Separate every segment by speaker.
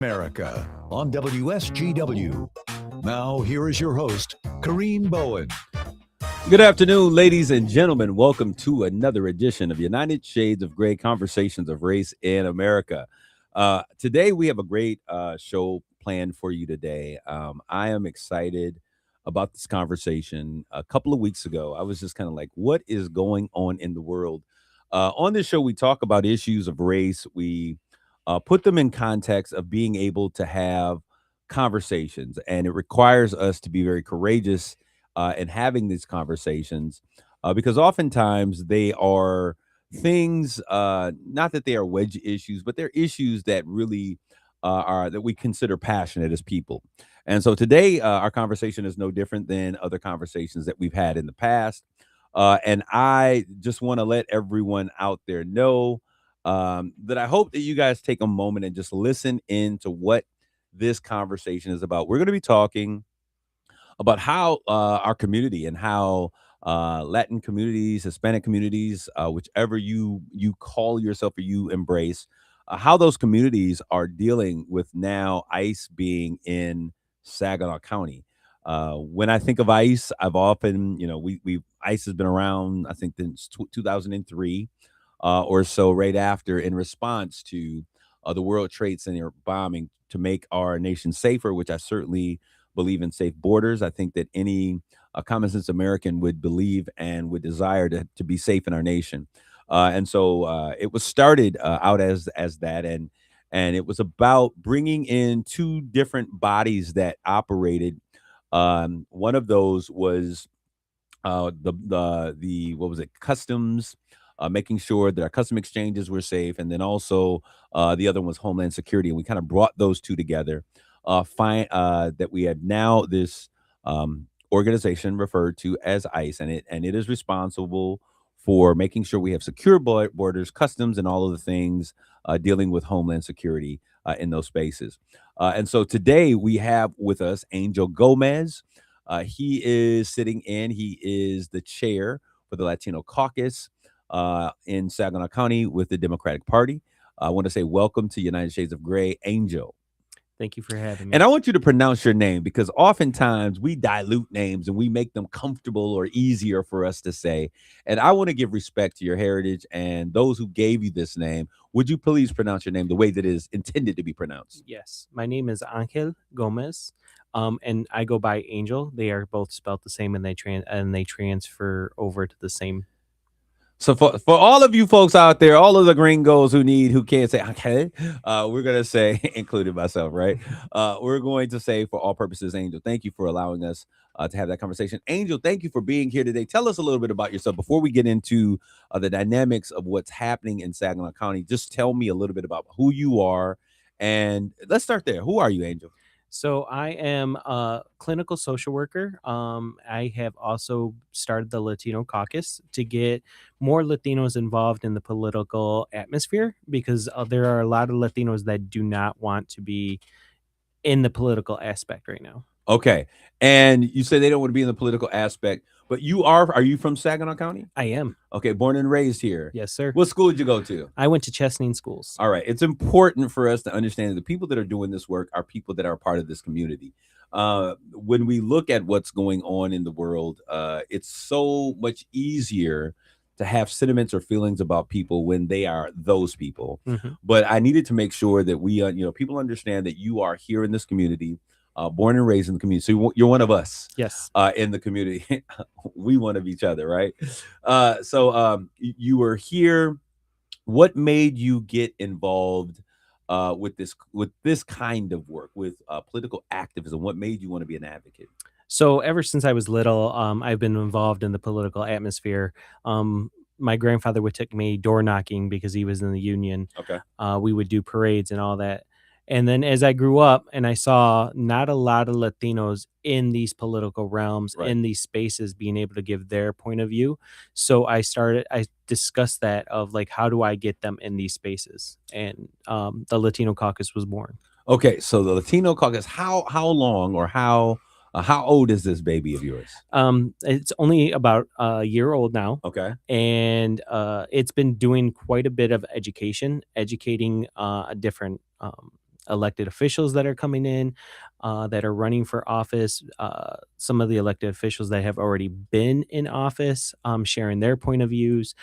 Speaker 1: America on WSGW. Now, here is your host, Kareem Bowen.
Speaker 2: Good afternoon, ladies and gentlemen. Welcome to another edition of United Shades of Gray Conversations of Race in America. Today, we have a great show planned for you today. I am excited about this conversation. A couple of weeks ago, I was just kind of like, what is going on in the world? On this show, we talk about issues of race. We put them in context of being able to have conversations, and it requires us to be very courageous in having these conversations because oftentimes they are things, not that they are wedge issues, but they're issues that really are that we consider passionate as people. And so today, our conversation is no different than other conversations that we've had in the past. And I just want to let everyone out there know that I hope that you guys take a moment and just listen in to what this conversation is about. We're going to be talking about how our community and how Latin communities, Hispanic communities, whichever you call yourself or you embrace, how those communities are dealing with now ICE being in Saginaw County. When I think of ICE, I've often, we ICE has been around, I think, since 2003 or so, right after, in response to the World Trade Center bombing to make our nation safer, which I certainly believe in safe borders. I think that any common sense American would believe and would desire to be safe in our nation. And so it was started out as that, and it was about bringing in two different bodies that operated. One of those was the what was it, customs, making sure that our custom exchanges were safe, and then also the other one was Homeland Security, and we kind of brought those two together. That we have now this organization referred to as ICE, and it is responsible for making sure we have secure borders, customs, and all of the things dealing with Homeland Security in those spaces. And so today we have with us Angel Gomez. He is sitting in. He is the chair for the Latino Caucus in Saginaw County with the Democratic Party. I want to say welcome to United Shades of Gray, Angel.
Speaker 3: Thank you for having me.
Speaker 2: And I want you to pronounce your name because oftentimes we dilute names and we make them comfortable or easier for us to say. And I want to give respect to your heritage and those who gave you this name. Would you please pronounce your name the way that it is intended to be pronounced?
Speaker 3: Yes, my name is Angel Gomez, and I go by Angel. They are both spelled the same, and they transfer over to the same.
Speaker 2: So for all of you folks out there, all of the gringos who can't say okay, we're gonna say, including myself, right? We're going to say for all purposes, Angel, thank you for allowing us to have that conversation. Angel, thank you for being here today. Tell us a little bit about yourself before we get into the dynamics of what's happening in Saginaw County. Just tell me a little bit about who you are, and let's start there. Who are you, Angel?
Speaker 3: So I am a clinical social worker. I have also started the Latino Caucus to get more Latinos involved in the political atmosphere because there are a lot of Latinos that do not want to be in the political aspect right now.
Speaker 2: Okay. And you say they don't want to be in the political aspect, but are you from Saginaw County?
Speaker 3: I am.
Speaker 2: Okay, born and raised here.
Speaker 3: Yes, sir.
Speaker 2: What school did you go to?
Speaker 3: I went to Chesneen schools.
Speaker 2: All right. It's important for us to understand that the people that are doing this work are people that are part of this community. When we look at what's going on in the world, it's so much easier to have sentiments or feelings about people when they are those people.
Speaker 3: Mhm.
Speaker 2: But I needed to make sure that we, people understand that you are here in this community, born and raised in the community. So you're one of us.
Speaker 3: Yes.
Speaker 2: In the community. We one of each other, right? So you were here. What made you get involved with this kind of work, with political activism? What made you want to be an advocate?
Speaker 3: So ever since I was little, I've been involved in the political atmosphere. My grandfather would take me door knocking because he was in the union.
Speaker 2: Okay.
Speaker 3: We would do parades and all that. And then as I grew up and I saw not a lot of Latinos in these political realms,
Speaker 2: Right.
Speaker 3: in these spaces, being able to give their point of view. So I discussed that of like, how do I get them in these spaces? And the Latino Caucus was born.
Speaker 2: Okay. So the Latino Caucus, how long or how old is this baby of yours?
Speaker 3: It's only about a year old now.
Speaker 2: Okay.
Speaker 3: And it's been doing quite a bit of educating different elected officials that are coming in, that are running for office, some of the elected officials that have already been in office, sharing their point of views,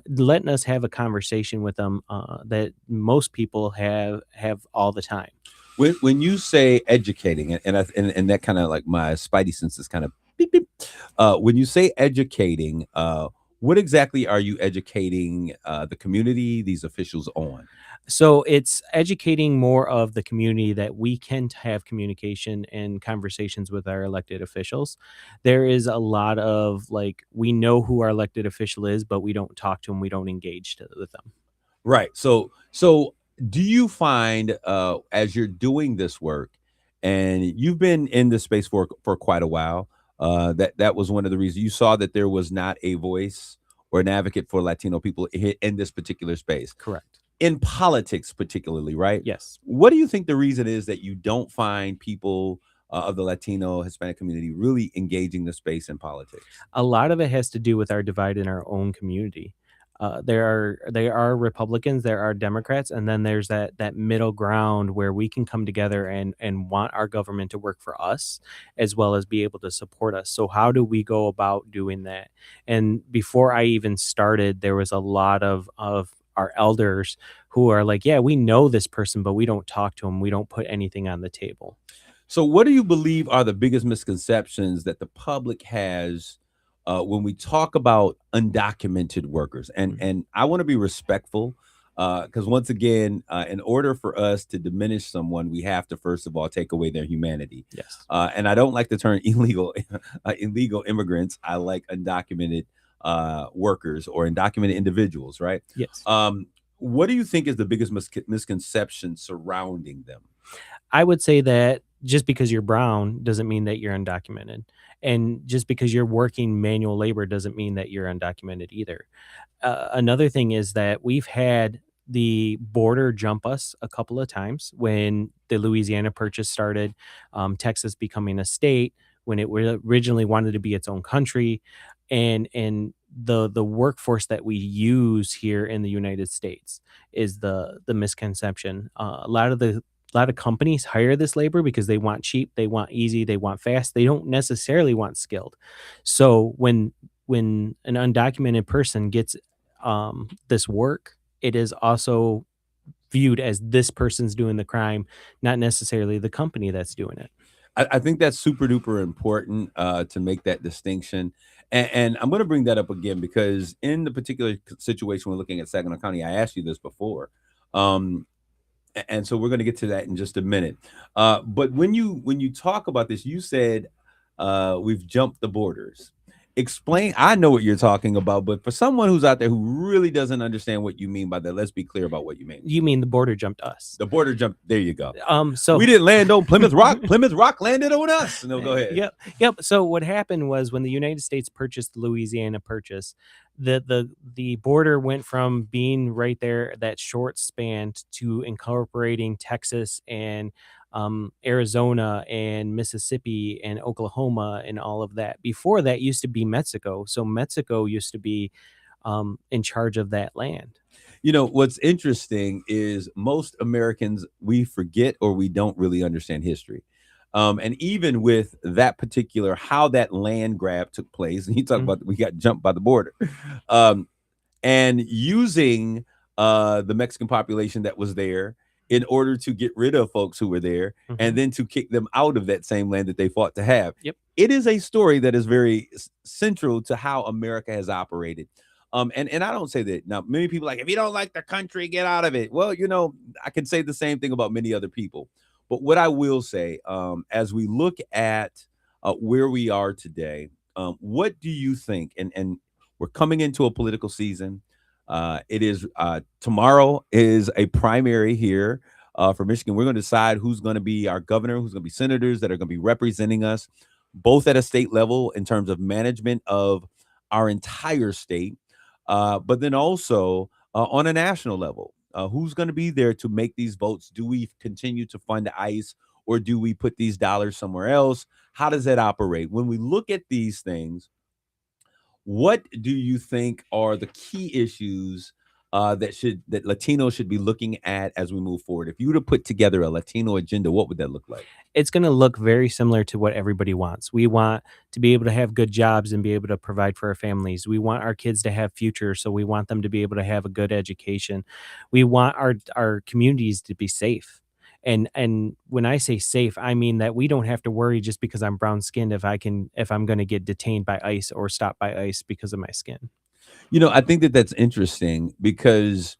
Speaker 3: letting us have a conversation with them that most people have all the time.
Speaker 2: When you say educating, and that kind of like my spidey senses kind of beep beep. When you say educating, what exactly are you educating the community, these officials on?
Speaker 3: So it's educating more of the community that we can have communication and conversations with our elected officials. There is a lot of like, we know who our elected official is, but we don't talk to them, we don't engage with them.
Speaker 2: Right. So do you find as you're doing this work, and you've been in this space for quite a while, that was one of the reasons you saw that there was not a voice or an advocate for Latino people in this particular space,
Speaker 3: Correct.
Speaker 2: in politics particularly, right?
Speaker 3: Yes.
Speaker 2: What do you think the reason is that you don't find people of the Latino Hispanic community really engaging the space in politics?
Speaker 3: A lot of it has to do with our divide in our own community. There are Republicans, there are Democrats, and then there's that middle ground where we can come together and want our government to work for us as well as be able to support us. So how do we go about doing that? And before I even started, there was a lot of our elders who are like, yeah, we know this person, but we don't talk to them. We don't put anything on the table.
Speaker 2: So, what do you believe are the biggest misconceptions that the public has when we talk about undocumented workers? And
Speaker 3: Mhm.
Speaker 2: and I want to be respectful because once again, in order for us to diminish someone, we have to first of all take away their humanity.
Speaker 3: Yes.
Speaker 2: And I don't like the term illegal illegal immigrants. I like undocumented workers or undocumented individuals. Right.
Speaker 3: Yes.
Speaker 2: Um, what do you think is the biggest misconception surrounding them?
Speaker 3: I would say that just because you're brown doesn't mean that you're undocumented. And just because you're working manual labor doesn't mean that you're undocumented either. Another thing is that we've had the border jump us a couple of times when the Louisiana Purchase started, Texas becoming a state, when it originally wanted to be its own country, and the workforce that we use here in the United States is the misconception. A lot of companies hire this labor because they want cheap, they want easy, they want fast. They don't necessarily want skilled. So when an undocumented person gets this work, it is also viewed as this person's doing the crime, not necessarily the company that's doing it.
Speaker 2: I think that's super duper important to make that distinction. And I'm going to bring that up again because in the particular situation we're looking at Saginaw County, I asked you this before. Um, and so we're going to get to that in just a minute. But when you talk about this, you said we've jumped the borders. Explain. I know what you're talking about, but for someone who's out there who really doesn't understand what you mean by that, let's be clear about what you mean.
Speaker 3: You mean the border jumped us?
Speaker 2: The border jump. There you go.
Speaker 3: So
Speaker 2: We didn't land on Plymouth Rock. Plymouth Rock landed on us. No, go ahead.
Speaker 3: Yep. So what happened was when the United States purchased the Louisiana Purchase, the border went from being right there, that short span, to incorporating Texas and Arizona and Mississippi and Oklahoma and all of that. Before that used to be Mexico. So Mexico used to be in charge of that land.
Speaker 2: You know, what's interesting is most Americans, we forget or we don't really understand history. And even with that particular, how that land grab took place, and you talk
Speaker 3: Mhm,
Speaker 2: about we got jumped by the border, um, and using the Mexican population that was there in order to get rid of folks who were there and
Speaker 3: mhm.
Speaker 2: then to kick them out of that same land that they fought to have.
Speaker 3: Yep.
Speaker 2: It is a story that is very central to how America has operated. And I don't say that now. Many people are like, if you don't like the country, get out of it. Well, you know, I can say the same thing about many other people. But what I will say, as we look at where we are today, what do you think? And we're coming into a political season. It is tomorrow is a primary here for Michigan. We're going to decide who's going to be our governor, who's going to be senators that are going to be representing us, both at a state level in terms of management of our entire state, but then also on a national level. Who's going to be there to make these votes? Do we continue to fund ICE or do we put these dollars somewhere else? How does that operate? When we look at these things, what do you think are the key issues that Latinos should be looking at as we move forward? If you were to put together a Latino agenda, what would that look like?
Speaker 3: It's going to look very similar to what everybody wants. We want to be able to have good jobs and be able to provide for our families. We want our kids to have futures, so we want them to be able to have a good education. We want our communities to be safe. And when I say safe, I mean that we don't have to worry just because I'm brown skinned if I'm going to get detained by ICE or stopped by ICE because of my skin.
Speaker 2: I think that that's interesting because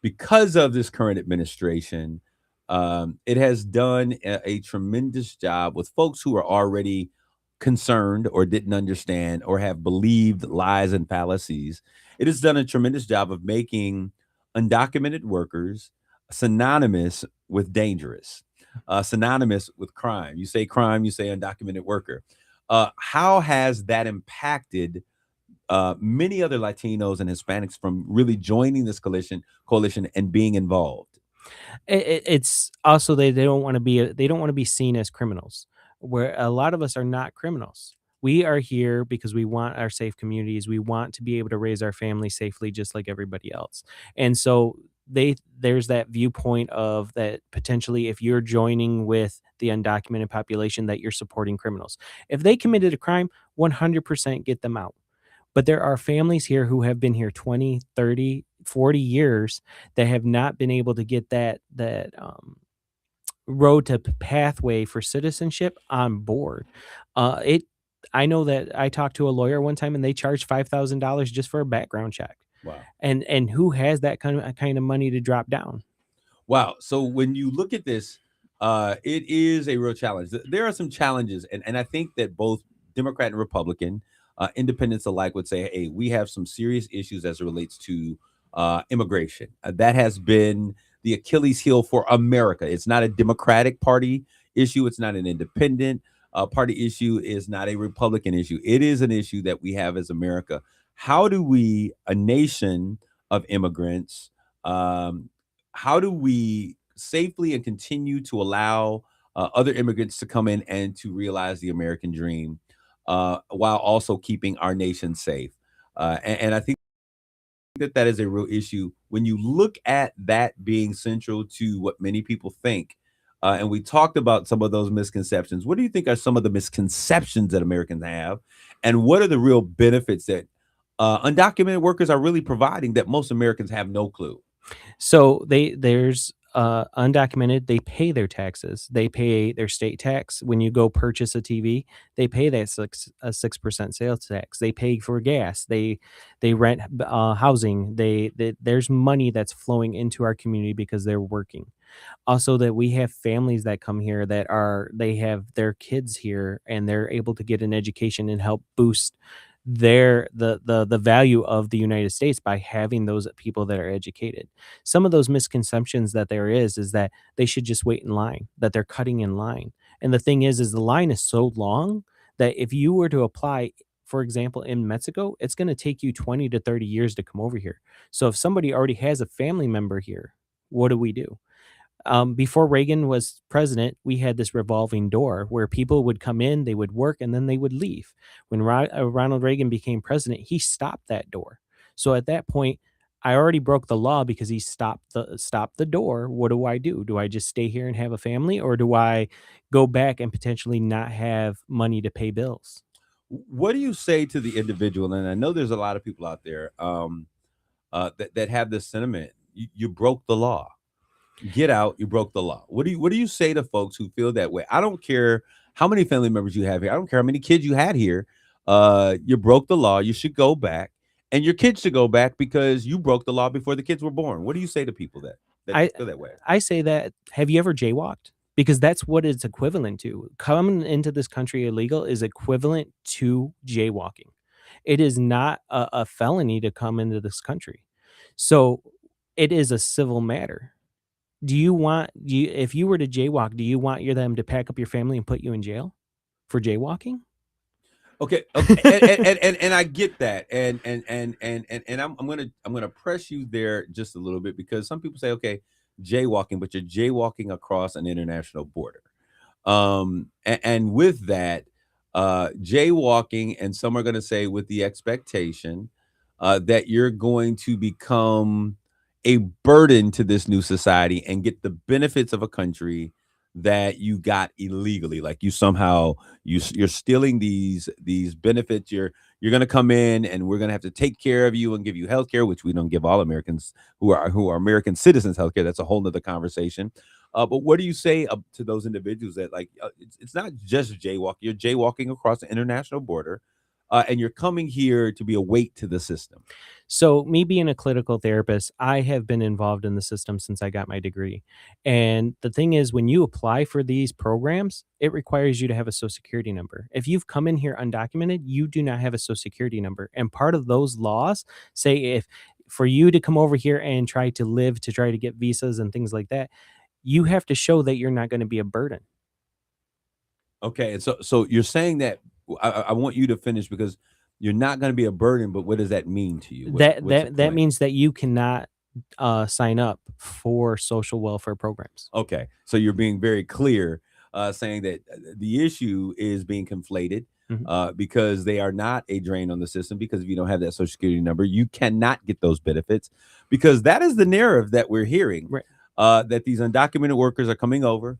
Speaker 2: of this current administration, it has done a tremendous job with folks who are already concerned or didn't understand or have believed lies and fallacies. It has done a tremendous job of making undocumented workers synonymous with dangerous, synonymous with crime. Crime, you say undocumented worker. How has that impacted many other Latinos and Hispanics from really joining this coalition and being involved?
Speaker 3: It's also they don't want to be seen as criminals, where a lot of us are not criminals. We are here because we want our safe communities. We want to be able to raise our family safely just like everybody else. And so there's that viewpoint of that potentially if you're joining with the undocumented population that you're supporting criminals. If they committed a crime, 100% get them out. But there are families here who have been here 20, 30, 40 years that have not been able to get that road to pathway for citizenship on board. It I know that I talked to a lawyer one time and they charged $5,000 just for a background check.
Speaker 2: Wow.
Speaker 3: And who has that kind of money to drop down?
Speaker 2: Wow. So when you look at this, it is a real challenge. There are some challenges, and I think that both Democrat and Republican, independents alike, would say, "Hey, we have some serious issues as it relates to immigration. That has been the Achilles heel for America. It's not a Democratic Party issue. It's not an independent party issue. It's not a Republican issue. It is an issue that we have as America. How do we, a nation of immigrants?" How do we safely and continue to allow other immigrants to come in and to realize the American dream while also keeping our nation safe? And I think that that is a real issue when you look at that being central to what many people think. And we talked about some of those misconceptions. What do you think are some of the misconceptions that Americans have? And what are the real benefits that undocumented workers are really providing that most Americans have no clue?
Speaker 3: So there's undocumented, they pay their taxes. They pay their state tax. When you go purchase a TV, they pay that 6% sales tax. They pay for gas. They rent housing. There's money that's flowing into our community because they're working. Also, that we have families that come here they have their kids here and they're able to get an education and help boost the value of the United States by having those people that are educated. Some of those misconceptions that there is that they should just wait in line, that they're cutting in line. And the thing is the line is so long that if you were to apply, for example, in Mexico, it's going to take you 20 to 30 years to come over here. So if somebody already has a family member here, what do we do? Before Reagan was president, we had this revolving door where people would come in, they would work, and then they would leave. When Ronald Reagan became president, he stopped that door. So at that point, I already broke the law because he stopped the door. What do I do? Do I just stay here and have a family, or do I go back and potentially not have money to pay bills?
Speaker 2: What do you say to the individual? And I know there's a lot of people out there that have this sentiment. You broke the law. Get out. You broke the law. What do you say to folks who feel that way? I don't care how many family members you have here. I don't care how many kids you had here. You broke the law. You should go back, and your kids should go back because you broke the law before the kids were born. What do you say to people that
Speaker 3: I
Speaker 2: feel that way?
Speaker 3: I say that, have you ever jaywalked? Because that's what it's equivalent to. Coming into this country illegal is equivalent to jaywalking. It is not a felony to come into this country. So it is a civil matter. If you were to jaywalk, do you want them to pack up your family and put you in jail for jaywalking?
Speaker 2: Okay, okay, and I get that, and I'm gonna press you there just a little bit because some people say, okay, jaywalking, but you're jaywalking across an international border, and with that, jaywalking, and some are gonna say with the expectation that you're going to become a burden to this new society and get the benefits of a country that you got illegally. Like you somehow you're stealing these benefits. You're going to come in and we're going to have to take care of you and give you health care, which we don't give all Americans who are American citizens health care. That's a whole nother conversation. But what do you say to those individuals that like it's not just jaywalking? You're jaywalking across the international border, and you're coming here to be a weight to the system.
Speaker 3: So, me being a clinical therapist, I have been involved in the system since I got my degree. And the thing is, when you apply for these programs, it requires you to have a social security number. If you've come in here undocumented, you do not have a social security number. And part of those laws say if for you to come over here and try to live, to try to get visas and things like that, you have to show that you're not going to be a burden.
Speaker 2: Okay, and so you're saying that I want you to finish because you're not going to be a burden. But what does that mean to you? What's the
Speaker 3: That
Speaker 2: point?
Speaker 3: means that you cannot sign up for social welfare programs.
Speaker 2: Okay, so you're being very clear, saying that the issue is being conflated
Speaker 3: Mhm.
Speaker 2: because they are not a drain on the system. Because if you don't have that social security number, you cannot get those benefits. Because that is the narrative that we're hearing,
Speaker 3: Right.
Speaker 2: that these undocumented workers are coming over.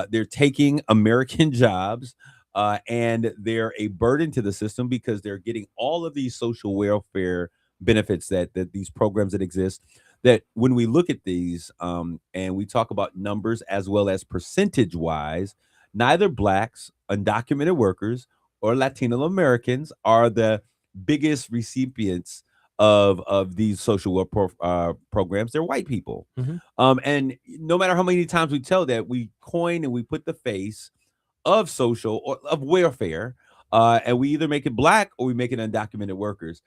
Speaker 2: They're taking American jobs, and they're a burden to the system because they're getting all of these social welfare benefits that these programs that exist. That when we look at these, and we talk about numbers as well as percentage wise, neither blacks, undocumented workers, or Latino Americans are the biggest recipients of these social welfare programs. They're white people.
Speaker 3: Mhm.
Speaker 2: And no matter how many times we tell that, we coin and we put the face of social or of welfare, and we either make it black or we make it undocumented workers,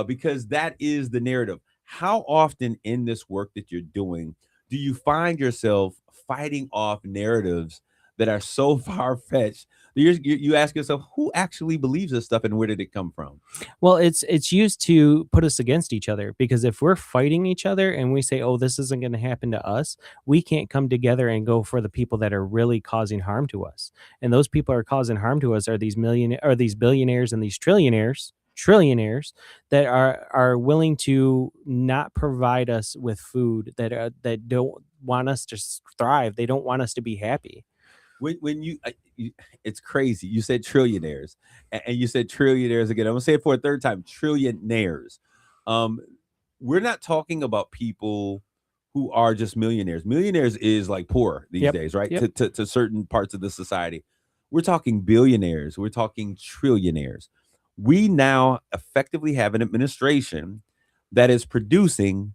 Speaker 2: because that is the narrative. How often in this work that you're doing do you find yourself fighting off narratives that are so far fetched? You ask yourself, who actually believes this stuff and where did it come from?
Speaker 3: Well, it's used to put us against each other because if we're fighting each other and we say, "Oh, this isn't going to happen to us," we can't come together and go for the people that are really causing harm to us. And those people are causing harm to us are these billionaires and these trillionaires that are willing to not provide us with food, that don't want us to thrive. They don't want us to be happy.
Speaker 2: When it's crazy. You said trillionaires, and you said trillionaires again. I'm gonna say it for a third time. Trillionaires. Um, we're not talking about people who are just millionaires. Millionaires is like poor these
Speaker 3: Yep.
Speaker 2: days, right?
Speaker 3: Yep.
Speaker 2: To certain parts of the society. We're talking billionaires. We're talking trillionaires. We now effectively have an administration that is producing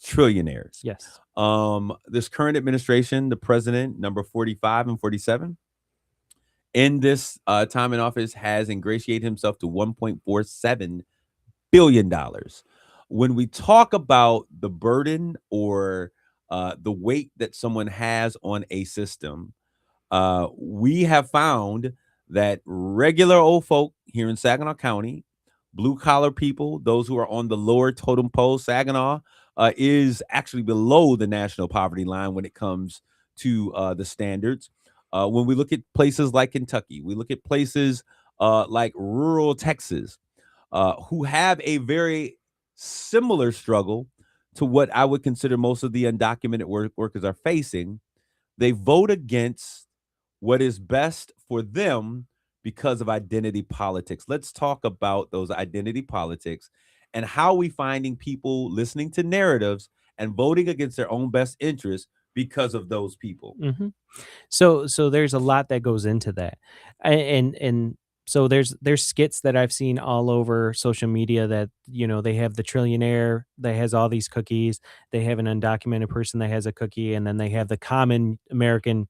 Speaker 2: trillionaires.
Speaker 3: Yes.
Speaker 2: This current administration, the president, number 45 and 47, in this time in office, has ingratiated himself to $1.47 billion. When we talk about the burden or the weight that someone has on a system, we have found that regular old folk here in Saginaw County, blue collar people, those who are on the lower totem pole, Saginaw is actually below the national poverty line when it comes to the standards. When we look at places like Kentucky, we look at places like rural Texas, who have a very similar struggle to what I would consider most of the undocumented workers are facing. They vote against what is best for them because of identity politics. Let's talk about those identity politics and how we finding people listening to narratives and voting against their own best interests because of those people.
Speaker 3: Mhm. So there's a lot that goes into that. And so there's skits that I've seen all over social media that, they have the trillionaire that has all these cookies, they have an undocumented person that has a cookie, and then they have the common American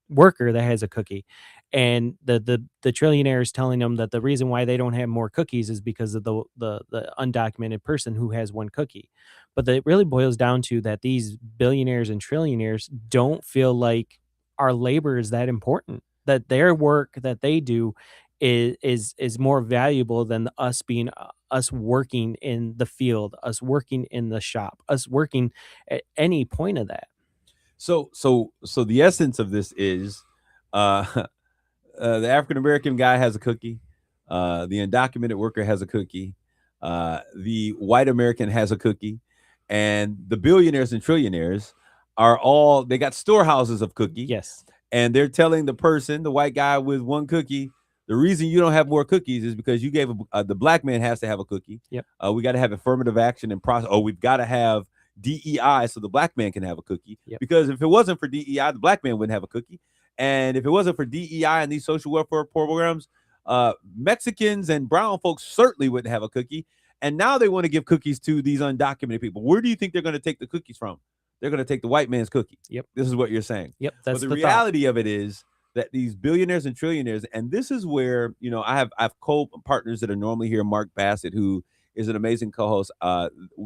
Speaker 3: worker that has a cookie. And the trillionaire is telling them that the reason why they don't have more cookies is because of the undocumented person who has one cookie. But it really boils down to that these billionaires and trillionaires don't feel like our labor is that important, that their work that they do is more valuable than us being us working in the field, us working in the shop, us working at any point of that.
Speaker 2: So the essence of this is uh, the African American guy has a cookie, the undocumented worker has a cookie, the white American has a cookie, and the billionaires and trillionaires are all they got storehouses of cookie,
Speaker 3: Yes.
Speaker 2: and they're telling the person, the white guy with one cookie, the reason you don't have more cookies is because you gave the black man has to have a cookie.
Speaker 3: Yep.
Speaker 2: We got to have affirmative action and process. Oh, we've got to have DEI so the black man can have a cookie.
Speaker 3: Yep.
Speaker 2: Because if it wasn't for DEI, the black man wouldn't have a cookie. And if it wasn't for DEI and these social welfare programs, Mexicans and brown folks certainly wouldn't have a cookie. And now they want to give cookies to these undocumented people. Where do you think they're going to take the cookies from? They're going to take the white man's cookie.
Speaker 3: Yep.
Speaker 2: This is what you're saying.
Speaker 3: Yep.
Speaker 2: But
Speaker 3: That's
Speaker 2: the
Speaker 3: the
Speaker 2: reality of it is that these billionaires and trillionaires, and this is where, I have co-partners that are normally here, Mark Bassett, who is an amazing co-host.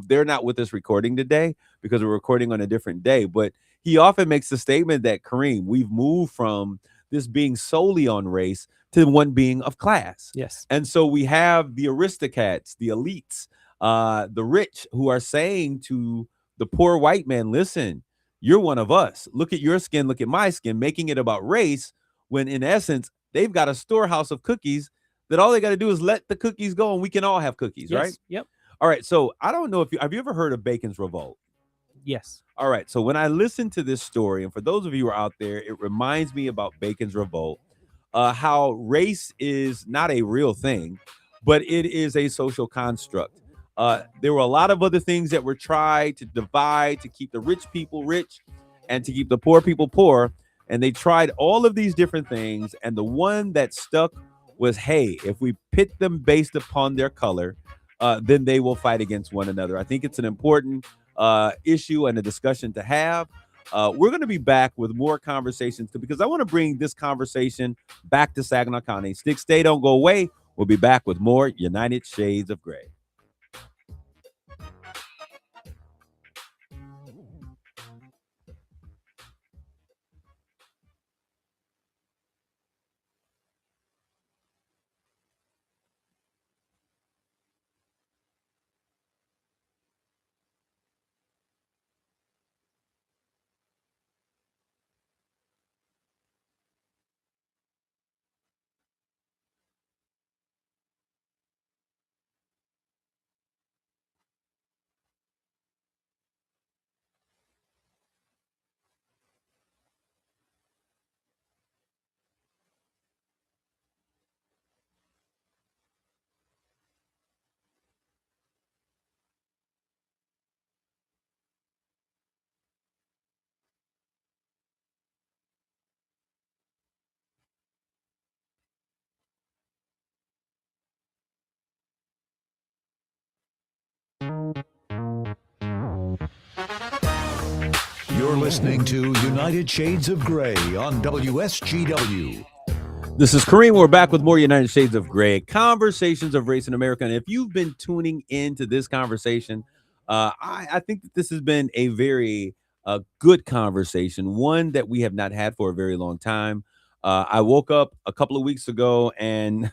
Speaker 2: They're not with us recording today because we're recording on a different day, but he often makes the statement that, Kareem, we've moved from this being solely on race to one being of class.
Speaker 3: Yes.
Speaker 2: And so we have the aristocrats, the elites, the rich who are saying to the poor white man, listen, you're one of us. Look at your skin, look at my skin, making it about race when in essence, they've got a storehouse of cookies that all they got to do is let the cookies go and we can all have cookies,
Speaker 3: Yes.
Speaker 2: right?
Speaker 3: Yep.
Speaker 2: All right. So I don't know if have you ever heard of Bacon's Revolt?
Speaker 3: Yes.
Speaker 2: All right. So when I listen to this story, and for those of you who are out there, it reminds me about Bacon's Revolt, how race is not a real thing, but it is a social construct. There were a lot of other things that were tried to divide, to keep the rich people rich and to keep the poor people poor. And they tried all of these different things. And the one that stuck was, hey, if we pit them based upon their color, then they will fight against one another. I think it's an important issue and a discussion to have. We're going to be back with more conversations because I want to bring this conversation back to Saginaw County. Stick, stay, don't go away. We'll be back with more United Shades of Gray.
Speaker 1: You're listening to United Shades of Gray on WSGW.
Speaker 2: This is Kareem. We're back with more United Shades of Gray, conversations of race in America. And if you've been tuning into this conversation, I think that this has been a very good conversation, one that we have not had for a very long time. I woke up a couple of weeks ago and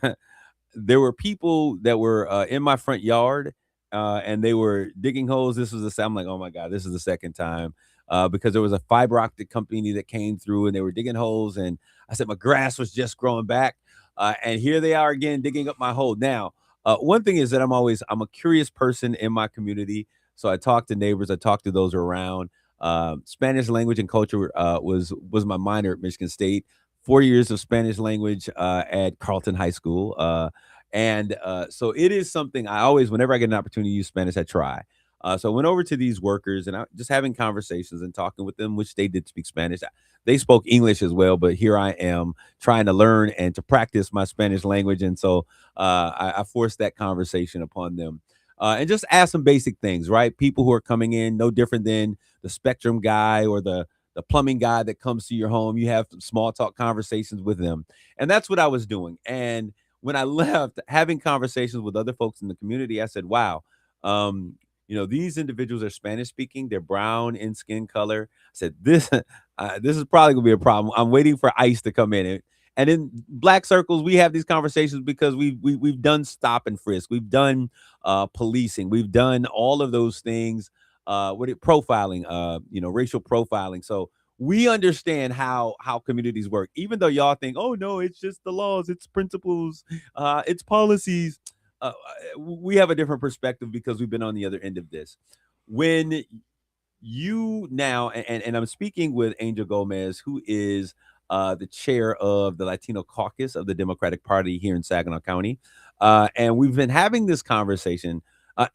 Speaker 2: there were people that were in my front yard and they were digging holes. I'm like, oh my God, this is the second time because there was a fiber optic company that came through and they were digging holes. And I said, my grass was just growing back. And here they are again, digging up my hole. Now, one thing is that I'm a curious person in my community. So I talk to neighbors, I talk to those around. Spanish language and culture was my minor at Michigan State. 4 years of Spanish language at Carleton High School. So it is something I always, whenever I get an opportunity to use Spanish, I try. So I went over to these workers and I just having conversations and talking with them, which they did speak Spanish. They spoke English as well, but here I am trying to learn and to practice my Spanish language. And so I forced that conversation upon them. And just ask some basic things, right? People who are coming in, no different than the Spectrum guy or the plumbing guy that comes to your home. You have some small talk conversations with them. And that's what I was doing. And when I left, having conversations with other folks in the community, I said, wow, these individuals are Spanish speaking. They're brown in skin color. I said, this is probably gonna be a problem. I'm waiting for ICE to come in. And in black circles, we have these conversations because we've done stop and frisk. We've done policing. We've done all of those things. Profiling, racial profiling. So we understand how communities work, even though y'all think, oh no, it's just the laws, it's principles, it's policies. We have a different perspective because we've been on the other end of this. when you now, and I'm speaking with Angel Gomez, who is the chair of the Latino caucus of the Democratic Party here in Saginaw County. And we've been having this conversation.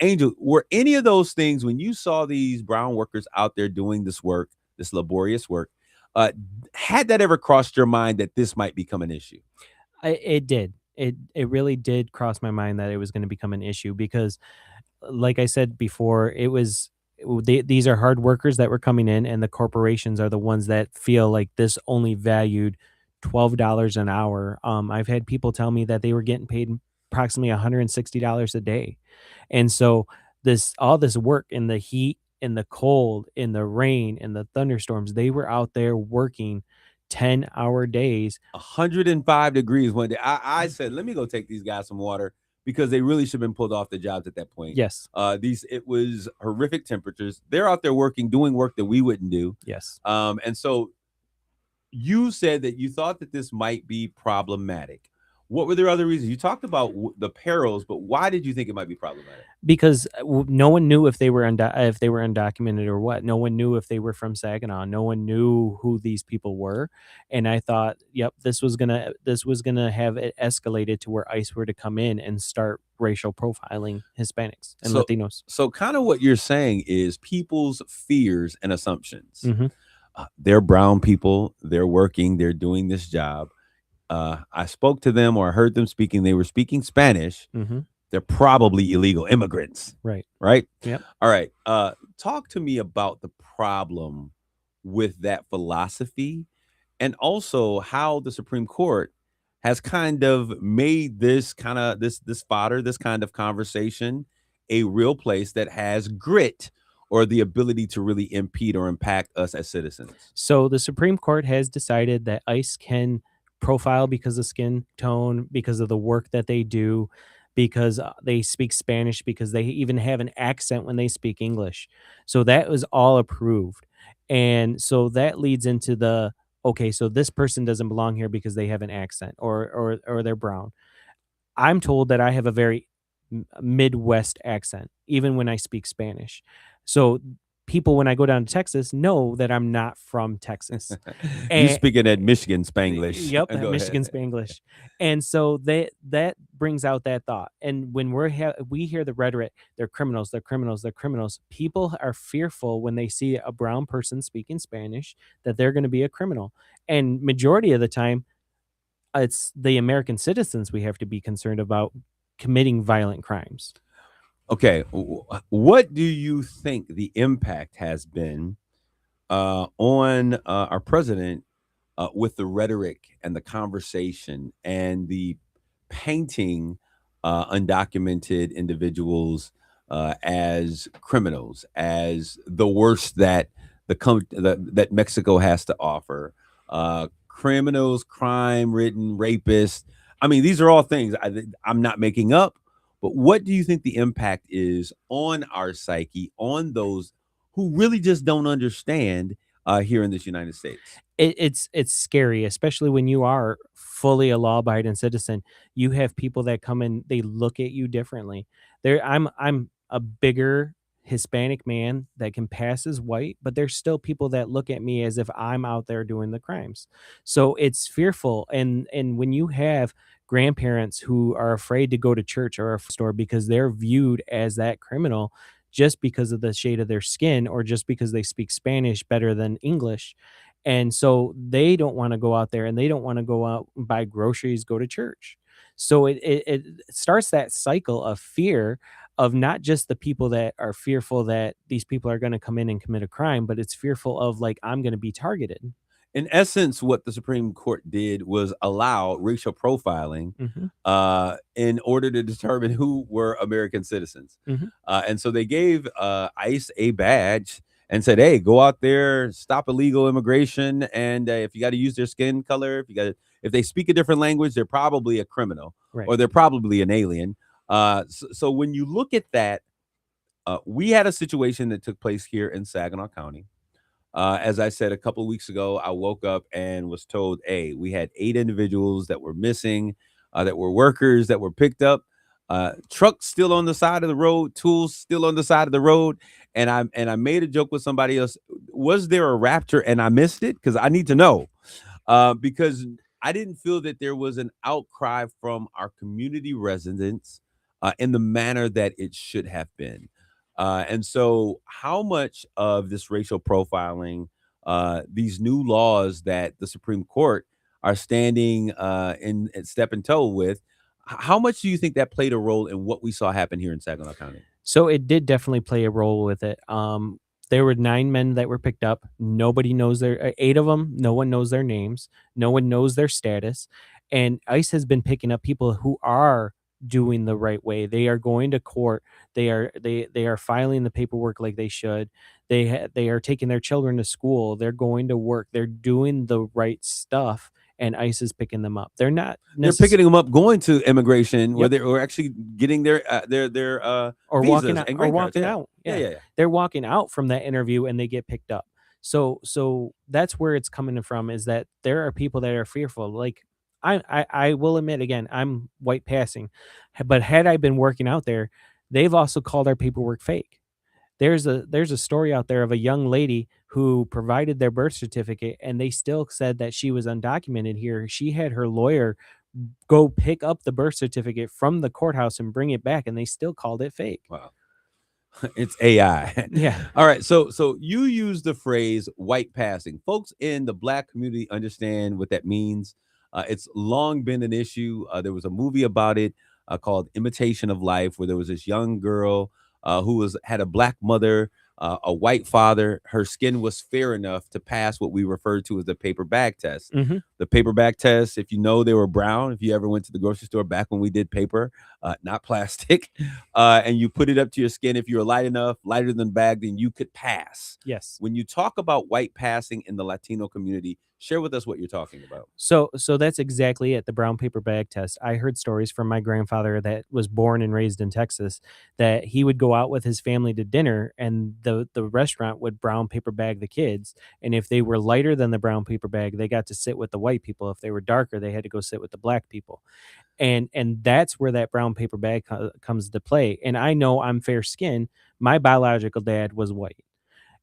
Speaker 2: Angel, were any of those things when you saw these brown workers out there doing this work, this laborious work, uh, had that ever crossed your mind that this might become an issue?
Speaker 3: It did. It really did cross my mind that it was going to become an issue because, like I said before, these are hard workers that were coming in, and the corporations are the ones that feel like this only valued $12 an hour. I've had people tell me that they were getting paid approximately $160 a day, and so all this work in the heat, in the cold, in the rain, in the thunderstorms, they were out there working 10-hour days.
Speaker 2: 105 degrees one day. I said, let me go take these guys some water because they really should have been pulled off the jobs at that point.
Speaker 3: Yes.
Speaker 2: It was horrific temperatures. They're out there working, doing work that we wouldn't do.
Speaker 3: Yes.
Speaker 2: And so you said that you thought that this might be problematic. What were there other reasons? You talked about the perils, but why did you think it might be problematic?
Speaker 3: Because no one knew if they were undocumented or what. No one knew if they were from Saginaw. No one knew who these people were, and I thought, yep, this was gonna have it escalated to where ICE were to come in and start racial profiling Hispanics and Latinos.
Speaker 2: So, kind of what you're saying is people's fears and assumptions.
Speaker 3: Mhm.
Speaker 2: They're brown people. They're working. They're doing this job. I spoke to them or I heard them speaking. They were speaking Spanish.
Speaker 3: Mhm.
Speaker 2: They're probably illegal immigrants.
Speaker 3: Right.
Speaker 2: Right.
Speaker 3: Yep.
Speaker 2: All right. Talk to me about the problem with that philosophy and also how the Supreme Court has kind of made this fodder, this kind of conversation a real place that has grit or the ability to really impede or impact us as citizens.
Speaker 3: So the Supreme Court has decided that ICE can profile because of skin tone, because of the work that they do, because they speak Spanish, because they even have an accent when they speak English. So that was all approved. And so that leads into okay, so this person doesn't belong here because they have an accent or they're brown. I'm told that I have a very Midwest accent, even when I speak Spanish. So people, when I go down to Texas, know that I'm not from Texas.
Speaker 2: You speaking at Michigan Spanglish.
Speaker 3: Yep,
Speaker 2: Go
Speaker 3: Michigan
Speaker 2: ahead.
Speaker 3: Spanglish. And so that brings out that thought. And when we hear the rhetoric, they're criminals, they're criminals, they're criminals. People are fearful when they see a brown person speaking Spanish that they're going to be a criminal. And majority of the time, it's the American citizens we have to be concerned about committing violent crimes.
Speaker 2: Okay, what do you think the impact has been on our president with the rhetoric and the conversation and the painting undocumented individuals as criminals, as the worst that that Mexico has to offer? Criminals, crime-ridden, rapists. I mean, these are all things I'm not making up. But what do you think the impact is on our psyche, on those who really just don't understand here in this United States?
Speaker 3: It's scary, especially when you are fully a law-abiding citizen. You have people that come in, they look at you differently. I'm a bigger Hispanic man that can pass as white, but there's still people that look at me as if I'm out there doing the crimes. So it's fearful. And when you have grandparents who are afraid to go to church or a store because they're viewed as that criminal just because of the shade of their skin or just because they speak Spanish better than English. And so they don't want to go out there and they don't want to go out and buy groceries, go to church. So it starts that cycle of fear of not just the people that are fearful that these people are going to come in and commit a crime, but it's fearful of like, I'm going to be targeted.
Speaker 2: In essence, what the Supreme Court did was allow racial profiling
Speaker 3: Mhm.
Speaker 2: In order to determine who were American citizens.
Speaker 3: Mhm.
Speaker 2: And so they gave ICE a badge and said, "Hey, go out there, stop illegal immigration, and if you got to use their skin color, if they speak a different language, they're probably a criminal
Speaker 3: Right.
Speaker 2: or they're probably an alien." So when you look at that, we had a situation that took place here in Saginaw County. As I said a couple of weeks ago, I woke up and was told, hey, we had 8 individuals that were missing, that were workers that were picked up, trucks still on the side of the road, tools still on the side of the road. I made a joke with somebody else. Was there a rapture and I missed it? Because I need to know. Because I didn't feel that there was an outcry from our community residents in the manner that it should have been. And so, how much of this racial profiling, these new laws that the Supreme Court are standing in step and toe with, how much do you think that played a role in what we saw happen here in Saginaw County?
Speaker 3: So it did definitely play a role with it. There were 9 men that were picked up. Nobody knows 8 of them, no one knows their names. No one knows their status. And ICE has been picking up people who are doing the right way. They are going to court. They are filing the paperwork like they should. They are taking their children to school. They're going to work. They're doing the right stuff, and ICE is picking them up. They're not
Speaker 2: They're
Speaker 3: necessarily
Speaker 2: picking them up, going to immigration, where
Speaker 3: Yep.
Speaker 2: they're actually getting their
Speaker 3: or walking
Speaker 2: visas
Speaker 3: out
Speaker 2: and
Speaker 3: or
Speaker 2: green cards.
Speaker 3: walking
Speaker 2: Yeah,
Speaker 3: out.
Speaker 2: yeah,
Speaker 3: Yeah.
Speaker 2: yeah, yeah.
Speaker 3: They're walking out from that interview and they get picked up. So that's where it's coming from, is that there are people that are fearful. Like I will admit, again, I'm white passing, but had I been working out there, they've also called our paperwork fake. There's a story out there of a young lady who provided their birth certificate and they still said that she was undocumented here. She had her lawyer go pick up the birth certificate from the courthouse and bring it back, and they still called it fake.
Speaker 2: Wow. It's AI.
Speaker 3: Yeah.
Speaker 2: All right. So you use the phrase white passing. Folks in the Black community understand what that means. It's long been an issue. There was a movie about it called Imitation of Life, where there was this young girl who had a Black mother, a white father. Her skin was fair enough to pass what we refer to as the paper bag test.
Speaker 3: Mhm.
Speaker 2: The paper bag test, if you know, they were brown. If you ever went to the grocery store back when we did paper, not plastic, and you put it up to your skin. If you were light enough, lighter than bag, then you could pass.
Speaker 3: Yes.
Speaker 2: When you talk about white passing in the Latino community, share with us what you're talking about.
Speaker 3: So that's exactly it, the brown paper bag test. I heard stories from my grandfather that was born and raised in Texas, that he would go out with his family to dinner and the restaurant would brown paper bag the kids, and if they were lighter than the brown paper bag, they got to sit with the white people. If they were darker, they had to go sit with the Black people. And that's where that brown paper bag comes to play. And I know I'm fair skinned. My biological dad was white.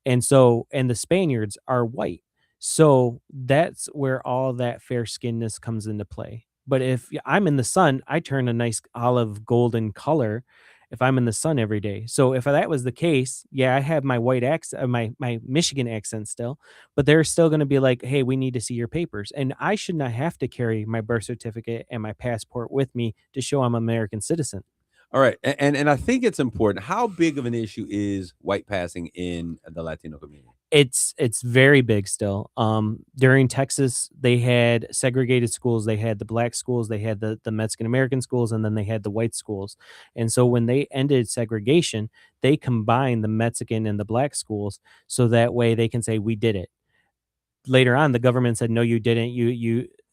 Speaker 3: And the Spaniards are white. So that's where all that fair skinness comes into play. But if I'm in the sun, I turn a nice olive golden color if I'm in the sun every day. So if that was the case, yeah, I have my white accent, my Michigan accent still, but they're still going to be like, "Hey, we need to see your papers." And I should not have to carry my birth certificate and my passport with me to show I'm an American citizen.
Speaker 2: All right, and I think it's important. How big of an issue is white passing in the Latino community?
Speaker 3: It's very big still. During Texas, they had segregated schools. They had the Black schools, they had the Mexican American schools, and then they had the white schools. And so when they ended segregation, they combined the Mexican and the Black schools so that way they can say we did it. Later on, the government said, "No, you didn't.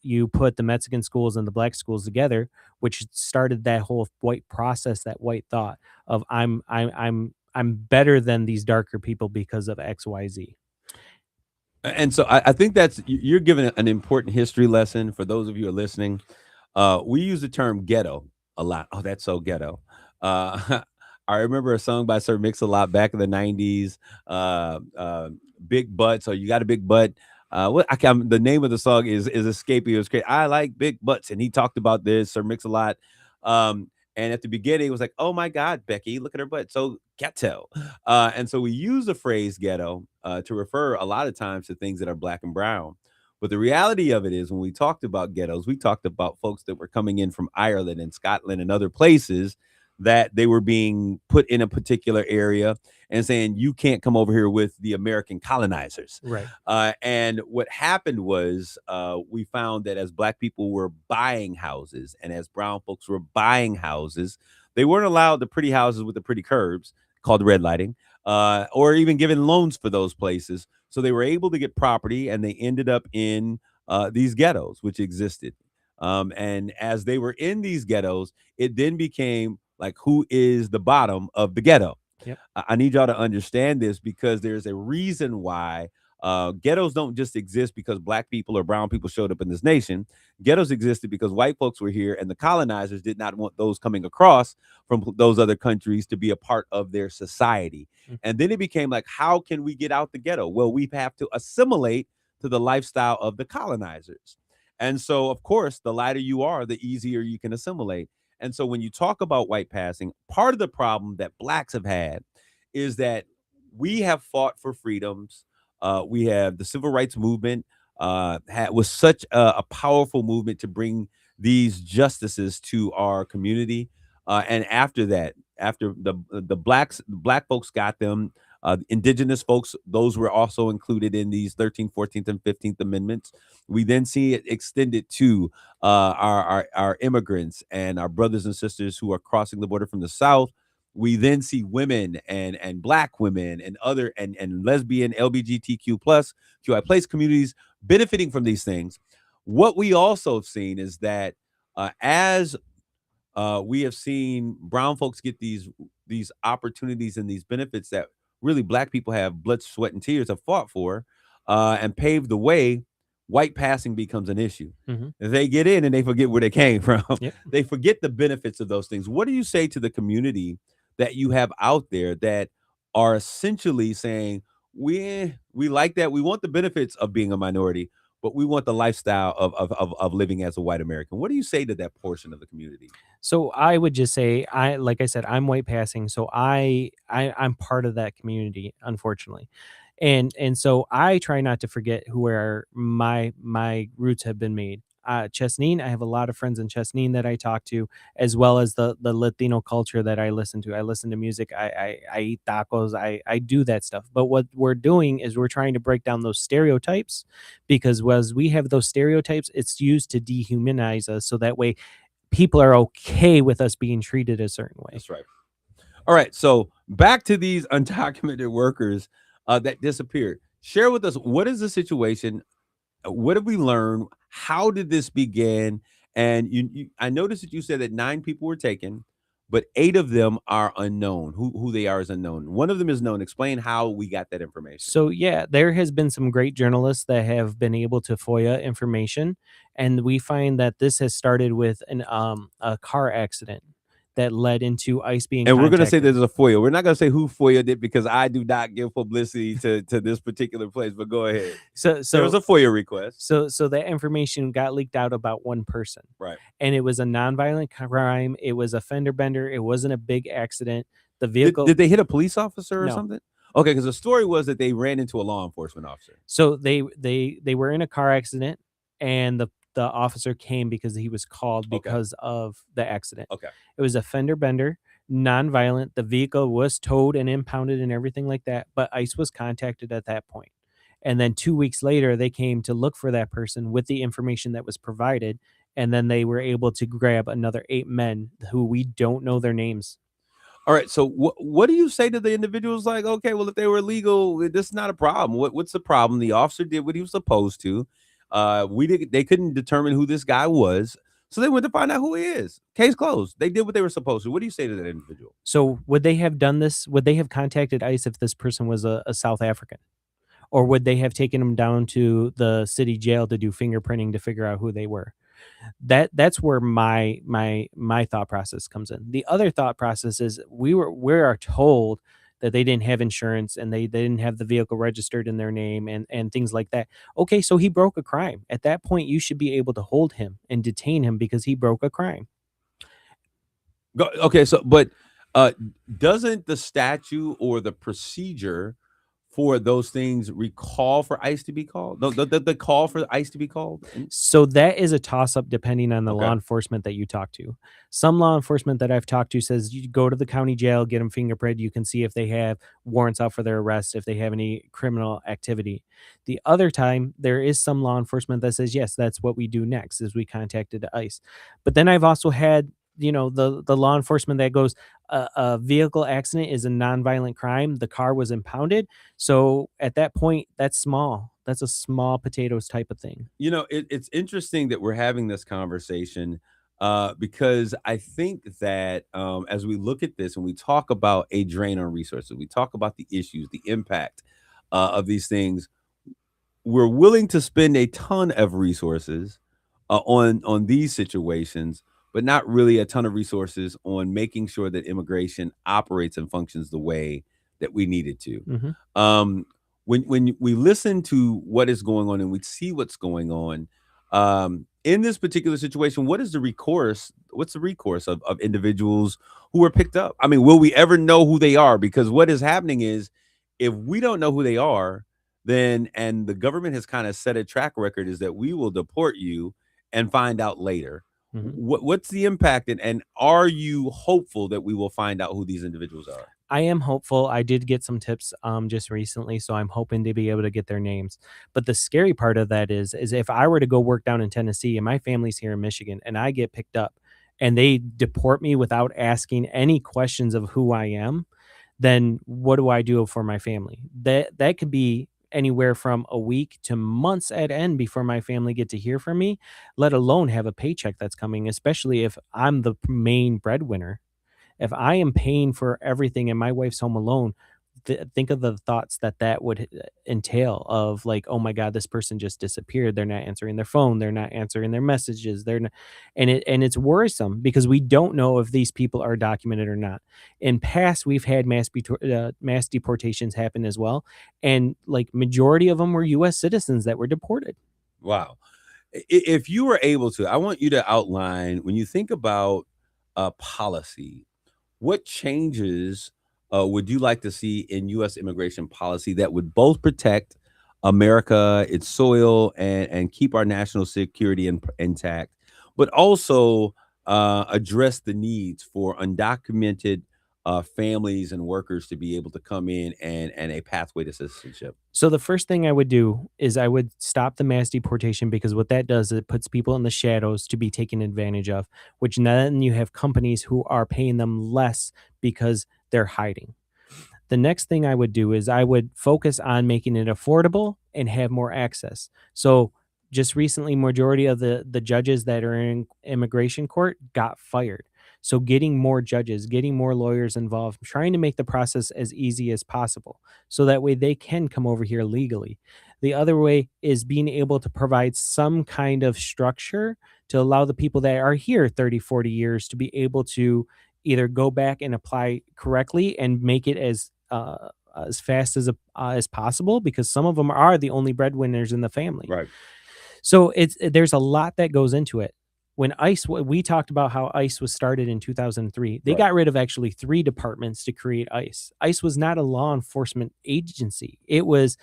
Speaker 3: You put the Mexican schools and the Black schools together," which started that whole white process, that white thought of I'm better than these darker people because of XYZ.
Speaker 2: And so I think you're giving an important history lesson for those of you who are listening. We use the term ghetto a lot. Oh, that's so ghetto. Uh, I remember a song by Sir Mix-a-Lot back in the '90s. Big butt. So you got a big butt. The name of the song is escaping. It was great. I like big butts, and he talked about this. Sir Mix-a-Lot. And at the beginning, it was like, "Oh my God, Becky, look at her butt." So ghetto. And so we use the phrase ghetto to refer a lot of times to things that are Black and brown. But the reality of it is, when we talked about ghettos, we talked about folks that were coming in from Ireland and Scotland and other places, that they were being put in a particular area and saying, "You can't come over here with the American colonizers."
Speaker 3: Right.
Speaker 2: And what happened was, we found that as Black people were buying houses and as brown folks were buying houses, they weren't allowed the pretty houses with the pretty curbs called red lighting, or even given loans for those places. So they were able to get property, and they ended up in these ghettos, which existed. And as they were in these ghettos, it then became like, who is the bottom of the ghetto?
Speaker 3: Yep.
Speaker 2: I need y'all to understand this, because there's a reason why Ghettos don't just exist because black people or brown people showed up in this nation. Ghettos existed because white folks were here, and the colonizers did not want those coming across from those other countries to be a part of their society. And then it became like, how can we get out the ghetto? Well, we have to assimilate to the lifestyle of the colonizers. And so, of course, the lighter you are, the easier you can assimilate. And so, when you talk about white passing, part of the problem that blacks have had is that we have fought for freedoms. We have the civil rights movement was such a powerful movement to bring these justices to our community. And after that, after the black folks got them, indigenous folks, those were also included in these 13th, 14th, and 15th Amendments. We then see it extended to our immigrants and our brothers and sisters who are crossing the border from the South. We then see women and black women and other and lesbian, LGBTQ plus QI plus communities benefiting from these things. What we also have seen is that as we have seen brown folks get these opportunities and these benefits that really black people have blood, sweat, and tears have fought for and paved the way. White passing becomes an issue. They get in and they forget where they came from.
Speaker 3: Yep.
Speaker 2: They forget the benefits of those things. What do you say to the community that you have out there that are essentially saying, we like that, we want the benefits of being a minority, but we want the lifestyle of living as a white American? What do you say to that portion of the community?
Speaker 3: So I would just say, like I said, I'm white passing, so I'm part of that community, unfortunately. And so I try not to forget where my roots have been made. Chesneen, I have a lot of friends in Chesneen that I talk to, as well as the Latino culture that I listen to. I listen to music. I eat tacos. I do that stuff. But what we're doing is we're trying to break down those stereotypes, because as we have those stereotypes, it's used to dehumanize us. So that way people are okay with us being treated a certain way.
Speaker 2: That's right. All right. So back to these undocumented workers that disappeared. Share with us, what is the situation? What did we learn? How did this begin? And I noticed that you said that 9 people were taken, but 8 of them are unknown. Who they are is unknown. One of them is known. Explain how we got that information.
Speaker 3: So yeah, there has been some great journalists that have been able to FOIA information, and we find that this has started with a car accident that led into ICE being
Speaker 2: And we're going to say
Speaker 3: contacted.
Speaker 2: there's a FOIA. We're not going to say who FOIA'd it because I do not give publicity to this particular place, but go ahead.
Speaker 3: So
Speaker 2: There was a FOIA request.
Speaker 3: So that information got leaked out about one person.
Speaker 2: Right.
Speaker 3: And it was a nonviolent crime. It was a fender bender. It wasn't a big accident. The vehicle
Speaker 2: Did they hit a police officer or
Speaker 3: No.
Speaker 2: something? Okay, because the story was that they ran into a law enforcement officer.
Speaker 3: So they were in a car accident, and the officer came because he was called because of the accident.
Speaker 2: Okay.
Speaker 3: It was a fender bender, non-violent. The vehicle was towed and impounded and everything like that, but ICE was contacted at that point. And then 2 weeks later, they came to look for that person with the information that was provided, and then they were able to grab another 8 men who we don't know their names.
Speaker 2: All right. So what do you say to the individuals? Like, okay, well, if they were illegal, this is not a problem. What's the problem? The officer did what he was supposed to. They couldn't determine who this guy was, so they went to find out who he is. Case closed. They did what they were supposed to. What do you say to that individual?
Speaker 3: So would they have done this? Would they have contacted ICE if this person was a South African? Or would they have taken them down to the city jail to do fingerprinting to figure out who they were? That's where my thought process comes in. The other thought process is we are told that they didn't have insurance and they didn't have the vehicle registered in their name and things like that. Okay, so he broke a crime. At that point, you should be able to hold him and detain him because he broke a crime.
Speaker 2: Okay, so but doesn't the statute or the procedure for those things recall for ICE to be called? The call for ICE to be called?
Speaker 3: So that is a toss up depending on the
Speaker 2: Okay.
Speaker 3: law enforcement that you talk to. Some law enforcement that I've talked to says you go to the county jail, get them fingerprinted. You can see if they have warrants out for their arrest, if they have any criminal activity. The other time, there is some law enforcement that says, yes, that's what we do next is we contacted ICE. But then I've also had, the law enforcement that goes, a vehicle accident is a nonviolent crime. The car was impounded. So at that point, that's small. That's a small potatoes type of thing.
Speaker 2: It's interesting that we're having this conversation because I think that as we look at this and we talk about a drain on resources, we talk about the issues, the impact of these things. we're willing to spend a ton of resources on these situations, but not really a ton of resources on making sure that immigration operates and functions the way that we need it to.
Speaker 3: Hmm.
Speaker 2: Um, when we listen to what is going on and we see what's going on in this particular situation, what is the recourse? What's the recourse of individuals who are picked up? I mean, will we ever know who they are? Because what is happening is, if we don't know who they are, then and the government has kind of set a track record is that we will deport you and find out later.
Speaker 3: Hmm.
Speaker 2: What's the impact, and are you hopeful that we will find out who these individuals are?
Speaker 3: I am hopeful. I did get some tips just recently, so I'm hoping to be able to get their names. But the scary part of that is if I were to go work down in Tennessee and my family's here in Michigan and I get picked up and they deport me without asking any questions of who I am, then what do I do for my family? That could be anywhere from a week to months at end before my family get to hear from me, let alone have a paycheck that's coming, especially if I'm the main breadwinner. If I am paying for everything and my wife's home alone, think of the thoughts that would entail of like, oh my god, this person just disappeared, they're not answering their phone, they're not answering their messages, they're not, and it's worrisome because we don't know if these people are documented or not. In past, we've had mass deportations happen as well, and like majority of them were US citizens that were deported.
Speaker 2: Wow. If you were able to, I want you to outline, when you think about policy, what changes would you like to see in U.S. immigration policy that would both protect America, its soil, and keep our national security intact, but also address the needs for undocumented families and workers to be able to come in and a pathway to citizenship?
Speaker 3: So the first thing I would do is I would stop the mass deportation because what that does is it puts people in the shadows to be taken advantage of, which then you have companies who are paying them less because they're hiding. The next thing I would do is I would focus on making it affordable and have more access. So just recently, majority of the judges that are in immigration court got fired. So getting more judges, getting more lawyers involved, trying to make the process as easy as possible so that way they can come over here legally. The other way is being able to provide some kind of structure to allow the people that are here 30, 40 years to be able to either go back and apply correctly and make it as fast as possible, because some of them are the only breadwinners in the family.
Speaker 2: Right.
Speaker 3: So there's a lot that goes into it. When we talked about how ICE was started in 2003. They
Speaker 2: Right.
Speaker 3: got rid of actually 3 departments to create ICE. ICE was not a law enforcement agency. It was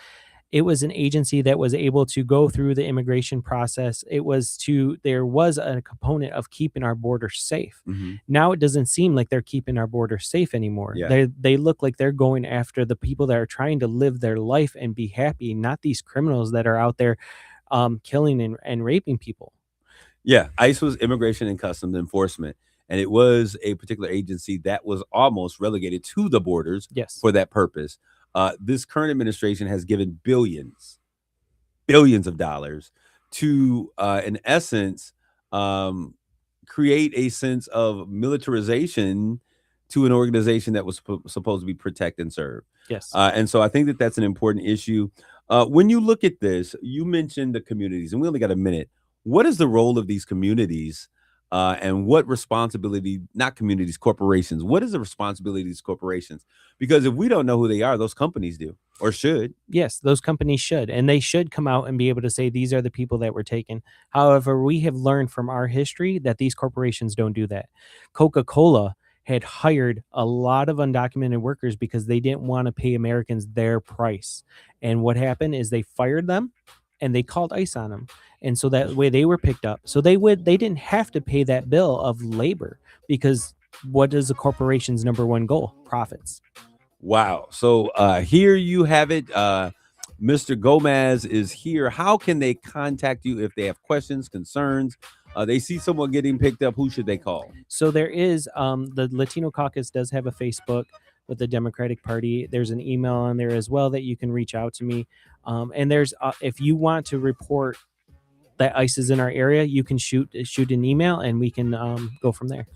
Speaker 3: an agency that was able to go through the immigration process. There was a component of keeping our border safe.
Speaker 2: Hmm.
Speaker 3: Now it doesn't seem like they're keeping our border safe anymore.
Speaker 2: Yeah.
Speaker 3: They look like they're going after the people that are trying to live their life and be happy, not these criminals that are out there killing and raping people.
Speaker 2: Yeah, ICE was Immigration and Customs Enforcement, and it was a particular agency that was almost relegated to the borders
Speaker 3: Yes.
Speaker 2: for that purpose. This current administration has given billions of dollars to, in essence, um, create a sense of militarization to an organization that was supposed to be protect and serve.
Speaker 3: Yes.
Speaker 2: And so I think that that's an important issue. When you look at this, you mentioned the communities, and we only got a minute. What is the role of these communities, and what responsibility, not communities, corporations, what is the responsibility of these corporations? Because if we don't know who they are, those companies do or should.
Speaker 3: Yes, those companies should, and they should come out and be able to say these are the people that were taken. However, we have learned from our history that these corporations don't do that. Coca-Cola had hired a lot of undocumented workers because they didn't want to pay Americans their price. And what happened is they fired them and they called ICE on them. And so that way they were picked up. So they didn't have to pay that bill of labor because what is a corporation's number one goal? Profits.
Speaker 2: Wow. So here you have it. Mr. Gomez is here. How can they contact you if they have questions, concerns? They see someone getting picked up. Who should they call?
Speaker 3: So there is the Latino Caucus does have a Facebook with the Democratic Party. There's an email on there as well that you can reach out to me. And there's if you want to report that ICE is in our area, you can shoot an email and we can go from there.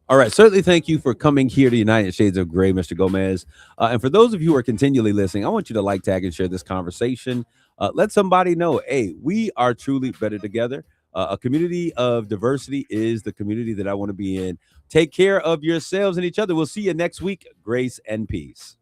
Speaker 2: All right. Certainly thank you for coming here to United Shades of Gray, Mr. Gomez. And for those of you who are continually listening, I want you to like, tag, and share this conversation. Let somebody know, hey, we are truly better together. A community of diversity is the community that I want to be in. Take care of yourselves and each other. We'll see you next week. Grace and peace.